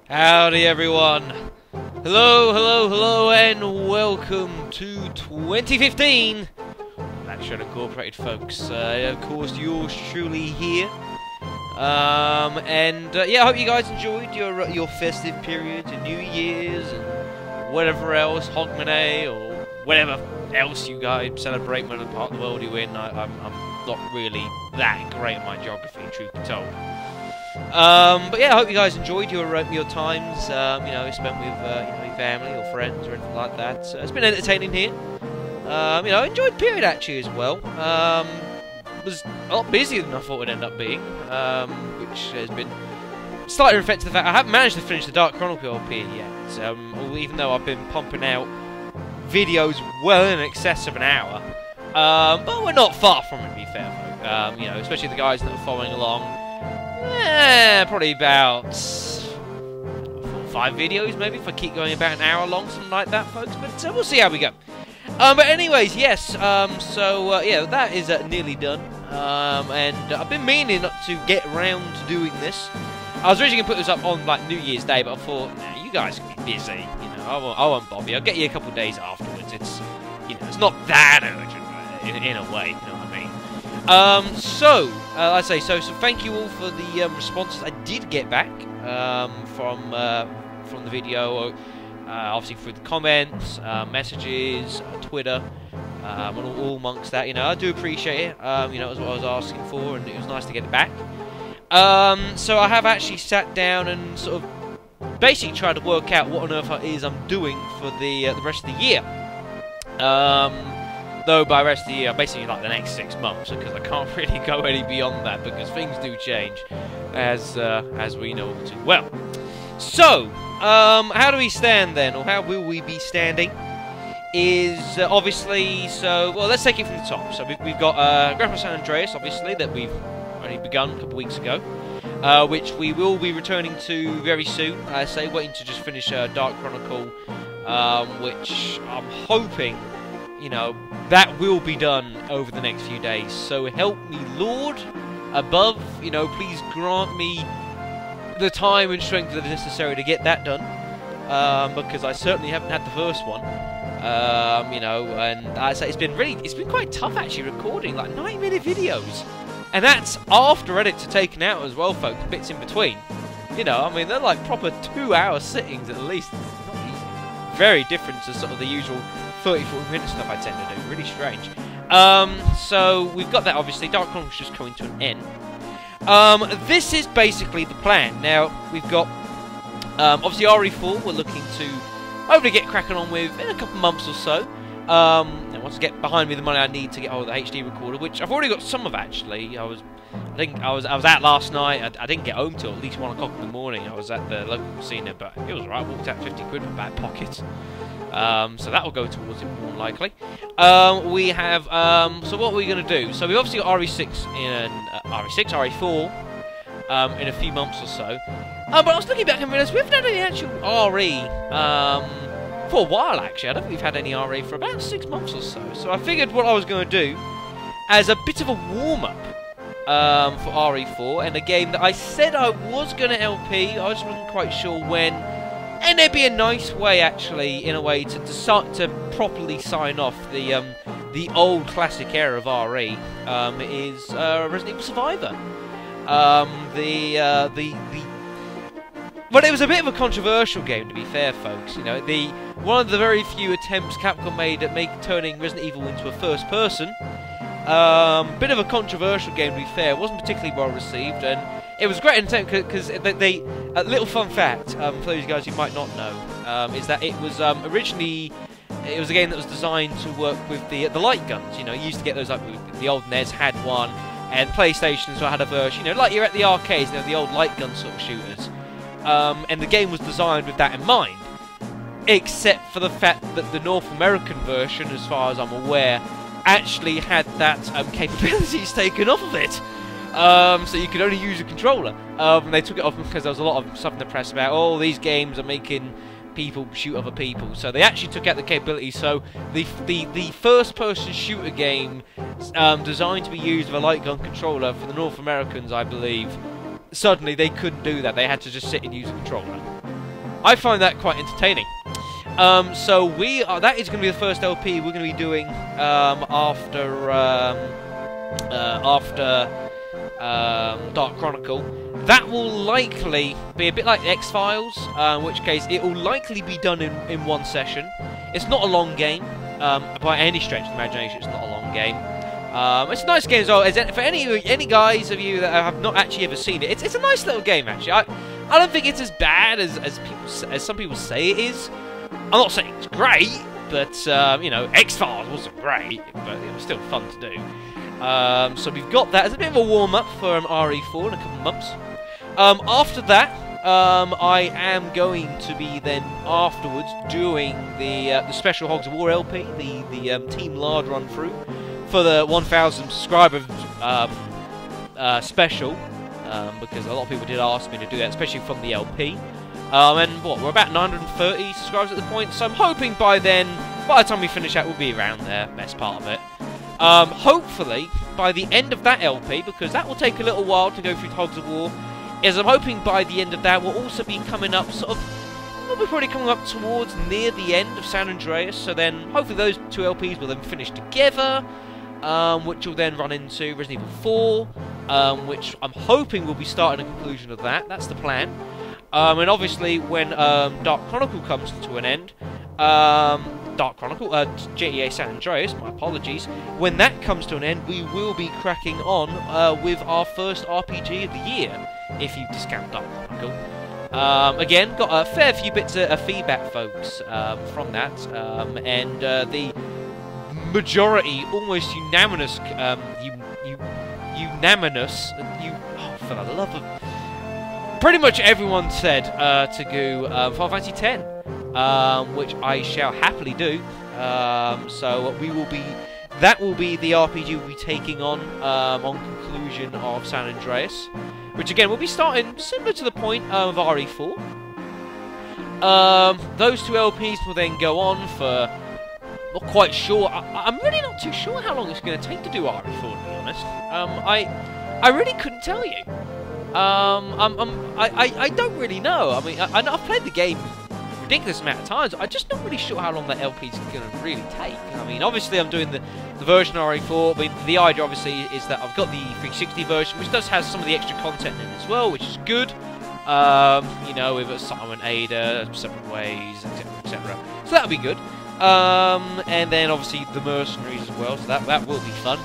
Howdy everyone! Hello, hello, hello, and welcome to 2015! That should incorporated, folks. Of course, yours truly here. Yeah, I hope you guys enjoyed your festive periods and New Year's and whatever else, Hogmanay or whatever else you guys celebrate whatever part of the world you're in. I'm not really that great at my geography, truth be told. But yeah, I hope you guys enjoyed your times, spent with your family or friends or anything like that. It's been entertaining here. Enjoyed the period actually as well. Was a lot busier than I thought it'd end up being, which has been slightly reflected to the fact I haven't managed to finish the Dark Chronicle LP yet. Even though I've been pumping out videos well in excess of an hour, but we're not far from it, to be fair, folk. Especially the guys that are following along. Probably about 4 or 5 videos, maybe, if I keep going about an hour long, something like that, folks. But we'll see how we go. But anyways, yes. Yeah, that is nearly done. And I've been meaning to get around to doing this. I was originally gonna put this up on like New Year's Day, but I thought, nah, you guys can be busy. I won't bother you. I'll get you a couple of days afterwards. It's it's not that urgent in a way. You know what I mean? So thank you all for the responses I did get back from the video, obviously through the comments, messages, Twitter, and all amongst that. I do appreciate it. It was what I was asking for, and it was nice to get it back. So I have actually sat down and sort of basically tried to work out what on earth it is I'm doing for the rest of the year. Though by the rest of the year, basically like the next 6 months, because I can't really go any beyond that, because things do change, as we know all too well. So, how do we stand then, or how will we be standing? Is obviously, well, let's take it from the top. So we've got Grandpa San Andreas, obviously, that we've only begun a couple of weeks ago, which we will be returning to very soon. I say, waiting to just finish Dark Chronicle, which I'm hoping, that will be done over the next few days. So help me, Lord, above, please grant me the time and strength that is necessary to get that done, because I certainly haven't had the first one. And I say it's been quite tough actually recording like 9-minute videos, and that's after edits are taken out as well, folks. Bits in between, I mean, they're like proper 2-hour sittings at least. Not easy. Very different to sort of the usual 30-40 minute stuff I tend to do. Really strange. So we've got that, obviously. Dark Chronicle's just coming to an end. This is basically the plan. Now, we've got, obviously, RE4 we're looking to hopefully get cracking on with in a couple of months or so. And once I get behind me the money I need to get hold of the HD recorder, which I've already got some of, actually. I think I was out last night. I didn't get home till at least 1 o'clock in the morning. I was at the local casino, but it was alright. I walked out 50 quid in my back pocket. So that will go towards it more than likely. We have, so what are we going to do? So we've obviously got RE6 in, RE4 in a few months or so. But I was looking back and realised we haven't had any actual RE for a while, actually. I don't think we've had any RE for about 6 months or so. So I figured what I was going to do as a bit of a warm-up for RE4, and a game that I said I was going to LP, I just wasn't quite sure when. And it'd be a nice way, actually, in a way, to properly sign off the old classic era of RE. Is Resident Evil Survivor. But it was a bit of a controversial game, to be fair, folks. One of the very few attempts Capcom made at turning Resident Evil into a first person. Bit of a controversial game, to be fair. It wasn't particularly well received, and it was great entertainment because a little fun fact for those guys who might not know is that it was originally a game that was designed to work with the light guns. You used to get those the old NES had one, and PlayStation as well had a version. Like you're at the arcades, the old light gun sort of shooters. And the game was designed with that in mind, except for the fact that the North American version, as far as I'm aware, actually had that capabilities taken off of it. So you could only use a controller. And they took it off because there was a lot of stuff in the press about, oh, these games are making people shoot other people. So they actually took out the capability. So the first-person shooter game designed to be used with a light gun controller for the North Americans, I believe, suddenly they couldn't do that. They had to just sit and use a controller. I find that quite entertaining. So that is going to be the first LP we're going to be doing after Dark Chronicle. That will likely be a bit like X-Files, in which case it will likely be done in one session. It's not a long game, by any stretch of the imagination. It's not a long game. It's a nice game as well. For any guys of you that have not actually ever seen it, it's a nice little game actually. I don't think it's as bad as some people say it is. I'm not saying it's great, but you know, X-Files wasn't great, but it was still fun to do. So we've got that as a bit of a warm-up for RE4 in a couple of months. After that, I am going to be then afterwards doing the special Hogs of War LP, the Team Lard run through for the 1,000 subscriber special, because a lot of people did ask me to do that, especially from the LP. And what, we're about 930 subscribers at the point, so I'm hoping by then, by the time we finish that, we'll be around there, best part of it. Hopefully, by the end of that LP, because that will take a little while to go through Hogs of War, is I'm hoping by the end of that we'll also be coming up we'll be probably coming up towards near the end of San Andreas, so then hopefully those two LPs will then finish together, which will then run into Resident Evil 4, which I'm hoping will be starting a conclusion of that. That's the plan. And obviously when Dark Chronicle comes to an end, GTA San Andreas, my apologies, when that comes to an end, we will be cracking on with our first RPG of the year, if you discount Dark Chronicle. Again, got a fair few bits of feedback, folks, from that, and the majority, almost unanimous, for the love of... Pretty much everyone said to go Final Fantasy X, which I shall happily do. So that will be the RPG we'll be taking on conclusion of San Andreas, which again will be starting similar to the point of RE4. Those two LPs will then go on for, not quite sure. I'm really not too sure how long it's going to take to do RE4, to be honest. I really couldn't tell you. I don't really know. I mean, I've played the game a ridiculous amount of times. I'm just not really sure how long that LP is going to really take. I mean, obviously I'm doing the version RE4. I mean, the idea obviously is that I've got the 360 version, which does have some of the extra content in it as well, which is good. You know, with Simon Ada, separate ways, etc., etc. So that'll be good. And then obviously the mercenaries as well. So that will be fun.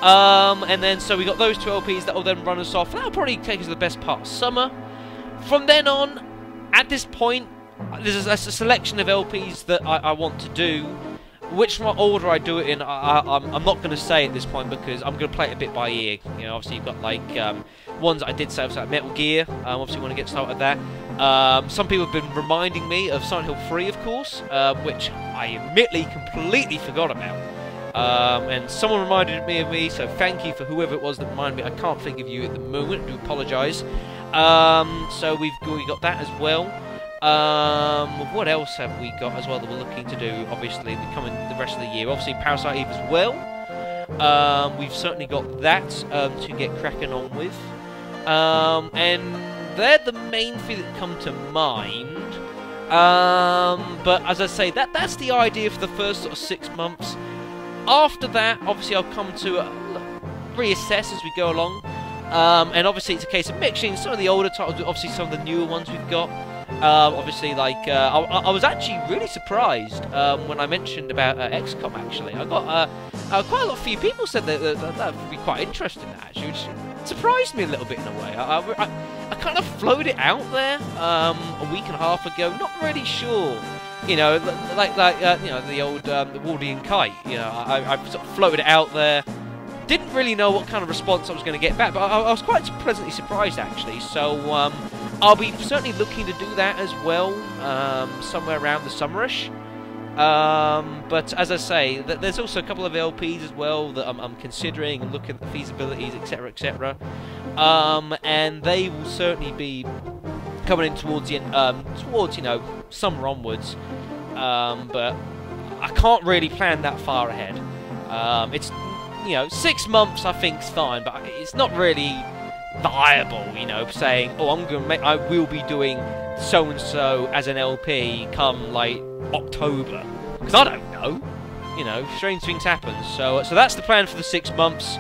And then, so we got those two LPs that will then run us off. That'll probably take us to the best part of summer. From then on, at this point, there's a selection of LPs that I want to do. Which order I do it in, I'm not going to say at this point, because I'm going to play it a bit by ear. You know, obviously you've got like ones that I did say, like Metal Gear. Obviously want to get started with that. Some people have been reminding me of Silent Hill 3, of course, which I admittedly completely forgot about. And someone reminded me of me, so thank you for whoever it was that reminded me. I can't think of you at the moment, I do apologise. So we've got that as well. What else have we got as well that we're looking to do, obviously, the rest of the year? Obviously, Parasite Eve as well. We've certainly got that to get cracking on with. And they're the main thing that come to mind. But as I say, that's the idea for the first sort of 6 months. After that, obviously, I'll come to reassess as we go along. And obviously, it's a case of mixing some of the older titles with obviously some of the newer ones we've got. Obviously, like, I was actually really surprised when I mentioned about XCOM, actually. I got quite a few people said that would be quite interesting, actually, which surprised me a little bit in a way. I kind of floated it out there a week and a half ago, not really sure. You know, like you know, the old the Wardian Kite. You know, I sort of floated it out there. Didn't really know what kind of response I was going to get back, but I was quite pleasantly surprised, actually. So I'll be certainly looking to do that as well, somewhere around the summerish. But as I say, there's also a couple of LPs as well that I'm considering and looking at the feasibilities, etc., etc. And they will certainly be coming in towards the end, towards, you know, summer onwards. But I can't really plan that far ahead. It's, you know, 6 months I think is fine, but it's not really viable, you know, saying, oh, I will be doing so and so as an LP come like October, because I don't know, you know, strange things happen. So that's the plan for the 6 months.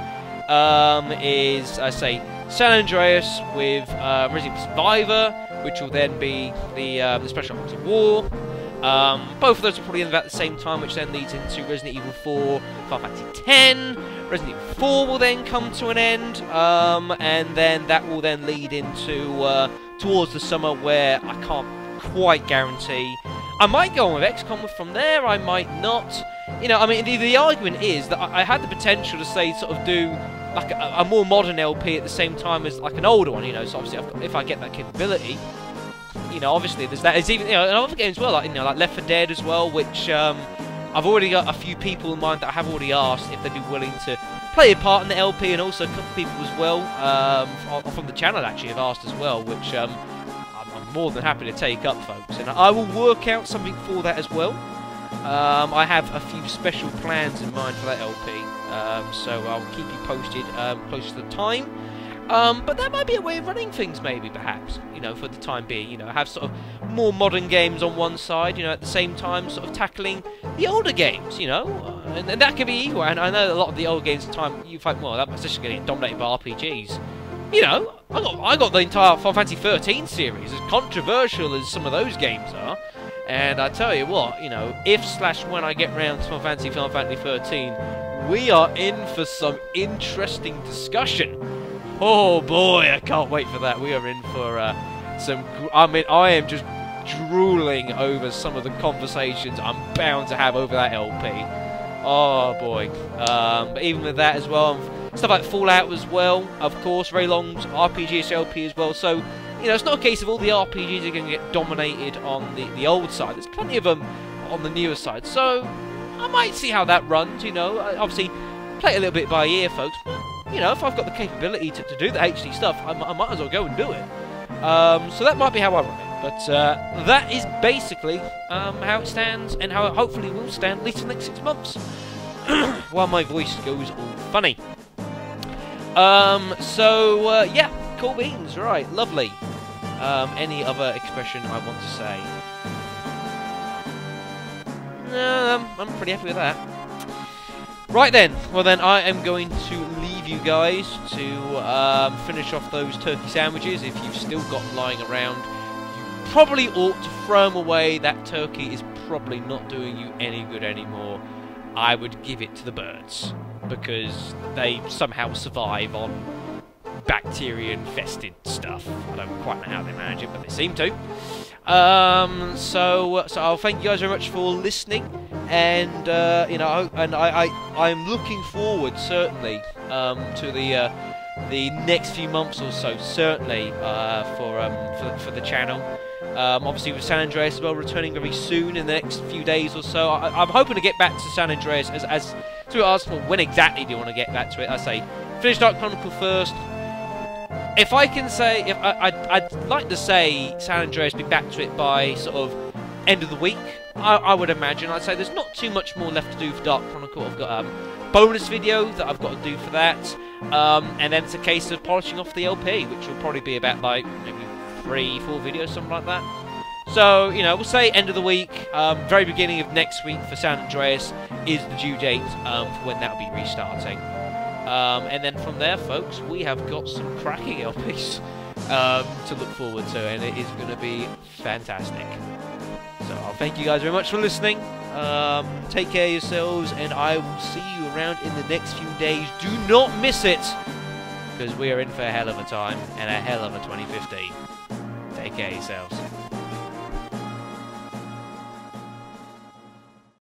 Is, I say, San Andreas with Resident Evil Survivor, which will then be the Special Ops of War. Both of those will probably end about the same time, which then leads into Resident Evil 4, Final Fantasy X. Resident Evil 4 will then come to an end, and then that will then lead into towards the summer, where I can't quite guarantee. I might go on with XCOM from there, I might not. You know, I mean, the argument is that I had the potential to, say, sort of do like a more modern LP at the same time as like an older one, you know, so obviously if I get that capability, you know, obviously there's that. It's even, you know, and other games as well, like, you know, like Left 4 Dead as well, which I've already got a few people in mind that I have already asked if they'd be willing to play a part in the LP, and also a couple of people as well from the channel actually have asked as well, which I'm more than happy to take up, folks, and I will work out something for that as well. I have a few special plans in mind for that LP, so I'll keep you posted close to the time. But that might be a way of running things, maybe, perhaps, you know, for the time being. You know, have sort of more modern games on one side, you know, at the same time sort of tackling the older games, you know, and that can be equal. And I know a lot of the old games at the time, you find, well, that's just getting dominated by RPGs. You know, I got the entire Final Fantasy 13 series, as controversial as some of those games are. And I tell you what, you know, if/when I get round to Final Fantasy 13, we are in for some interesting discussion. Oh boy, I can't wait for that. We are in for some... I mean, I am just drooling over some of the conversations I'm bound to have over that LP. Oh boy. But even with that as well, stuff like Fallout as well, of course, very long RPG LP as well. So, you know, it's not a case of all the RPGs are going to get dominated on the old side. There's plenty of them on the newer side. So, I might see how that runs, you know. Obviously, play it a little bit by ear, folks. But, you know, if I've got the capability to do the HD stuff, I might as well go and do it. So that might be how I run it. But that is basically how it stands, and how it hopefully will stand at least for the next 6 months. While my voice goes all funny. Yeah, cool beans, right, lovely. Any other expression I want to say? No, I'm pretty happy with that. Right then, well then I am going to leave you guys to finish off those turkey sandwiches. If you've still got them lying around, you probably ought to throw them away. That turkey is probably not doing you any good anymore. I would give it to the birds, because they somehow survive on bacteria-infested stuff. I don't quite know how they manage it, but they seem to. So I'll thank you guys very much for listening, and you know, and I'm looking forward certainly to the next few months or so, certainly for the channel. Obviously with San Andreas as well returning very soon in the next few days or so. I'm hoping to get back to San Andreas as to ask for when exactly do you want to get back to it. I say finish Dark Chronicle first. If I can say, I'd like to say San Andreas be back to it by sort of end of the week. I would imagine. I'd say there's not too much more left to do for Dark Chronicle. I've got a bonus video that I've got to do for that, and then it's a case of polishing off the LP, which will probably be about like maybe 3-4 videos, something like that. So, you know, we'll say end of the week, very beginning of next week for San Andreas is the due date for when that will be restarting. And then from there, folks, we have got some cracking LPs to look forward to, and it is going to be fantastic. So I'll thank you guys very much for listening. Take care of yourselves, and I will see you around in the next few days. Do not miss it, because we are in for a hell of a time and a hell of a 2015. Take care of yourselves.